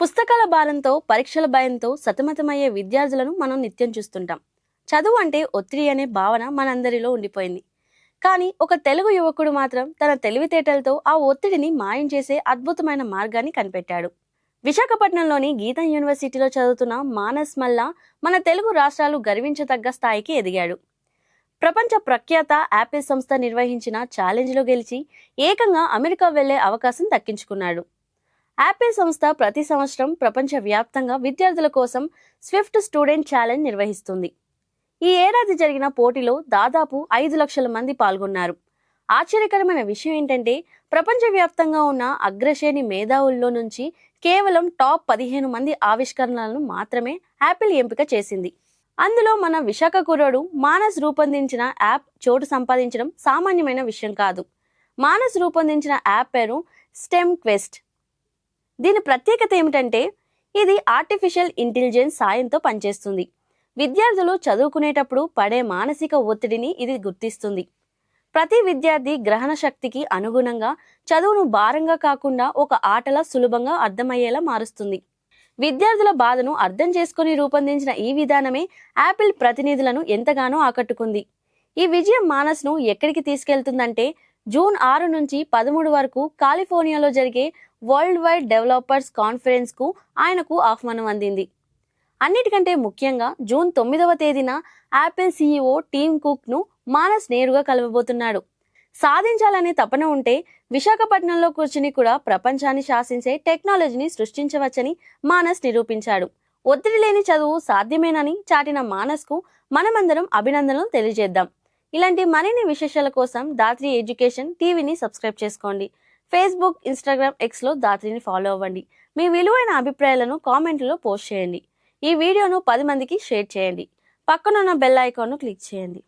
పుస్తకాల భారంతో పరీక్షల భయంతో సతమతమయ్యే విద్యార్థులను మనం నిత్యం చూస్తుంటాం. చదువు అంటే ఒత్తిడి అనే భావన మనందరిలో ఉండిపోయింది. కానీ ఒక తెలుగు యువకుడు మాత్రం తన తెలివితేటలతో ఆ ఒత్తిడిని మాయం చేసే అద్భుతమైన మార్గాన్ని కనిపెట్టాడు. విశాఖపట్నంలోని గీతం యూనివర్సిటీలో చదువుతున్న మానస్ మల్లా మన తెలుగు రాష్ట్రాలు గర్వించదగ్గ స్థాయికి ఎదిగాడు. ప్రపంచ ప్రఖ్యాత యాపిల్ సంస్థ నిర్వహించిన ఛాలెంజ్లో గెలిచి ఏకంగా అమెరికా వెళ్లే అవకాశం దక్కించుకున్నాడు. యాపిల్ సంస్థ ప్రతి సంవత్సరం ప్రపంచవ్యాప్తంగా విద్యార్థుల కోసం స్విఫ్ట్ స్టూడెంట్ ఛాలెంజ్ నిర్వహిస్తుంది. ఈ ఏడాది జరిగిన పోటీలో దాదాపు 5 లక్షల మంది పాల్గొన్నారు. ఆశ్చర్యకరమైన విషయం ఏంటంటే ప్రపంచవ్యాప్తంగా ఉన్న అగ్రశ్రేణి మేధావుల్లో నుంచి కేవలం టాప్ 15 మంది ఆవిష్కరణలను మాత్రమే యాపిల్ ఎంపిక చేసింది. అందులో మన విశాఖ కుర్రోడు మానస్ రూపొందించిన యాప్ చోటు సంపాదించడం సామాన్యమైన విషయం కాదు. మానస్ రూపొందించిన యాప్ పేరు స్టెమ్ క్వెస్ట్. దీని ప్రత్యేకత ఏమిటంటే ఇది ఆర్టిఫిషియల్ ఇంటెలిజెన్స్ సాయంతో పనిచేస్తుంది. విద్యార్థులు చదువుకునేటప్పుడు పడే మానసిక ఒత్తిడిని ఇది గుర్తిస్తుంది. ప్రతి విద్యార్థి గ్రహణ శక్తికి అనుగుణంగా చదువును భారంగా కాకుండా ఒక ఆటలా సులభంగా అర్థమయ్యేలా మారుస్తుంది. విద్యార్థుల బాధను అర్థం చేసుకుని రూపొందించిన ఈ విధానమే యాపిల్ ప్రతినిధులను ఎంతగానో ఆకట్టుకుంది. ఈ విజయం మానస్ను ఎక్కడికి తీసుకెళ్తుందంటే జూన్ 6 నుంచి 13 వరకు కాలిఫోర్నియాలో జరిగే వరల్డ్ వైడ్ డెవలపర్స్ కాన్ఫరెన్స్ కు ఆయనకు ఆహ్వానం అందింది. అన్నిటికంటే ముఖ్యంగా జూన్ 9వ తేదీన యాపిల్ సీఈఓ టీమ్ కుక్ ను మానస్ నేరుగా కలవబోతున్నాడు. సాధించాలనే తపన ఉంటే విశాఖపట్నంలో కూర్చుని కూడా ప్రపంచాన్ని శాసించే టెక్నాలజీని సృష్టించవచ్చని మానస్ నిరూపించాడు. ఒత్తిడి లేని చదువు సాధ్యమేనని చాటిన మానస్ కు మనమందరం అభినందనలు తెలియజేద్దాం. ఇలాంటి మరిన్ని విశేషాల కోసం దాత్రి ఎడ్యుకేషన్ టీవీని సబ్స్క్రైబ్ చేసుకోండి. ఫేస్బుక్, ఇన్స్టాగ్రామ్, ఎక్స్లో దాత్రిని ఫాలో అవ్వండి. మీ విలువైన అభిప్రాయాలను కామెంట్లో పోస్ట్ చేయండి. ఈ వీడియోను 10 మందికి షేర్ చేయండి. పక్కనున్న బెల్ ఐకాన్ను క్లిక్ చేయండి.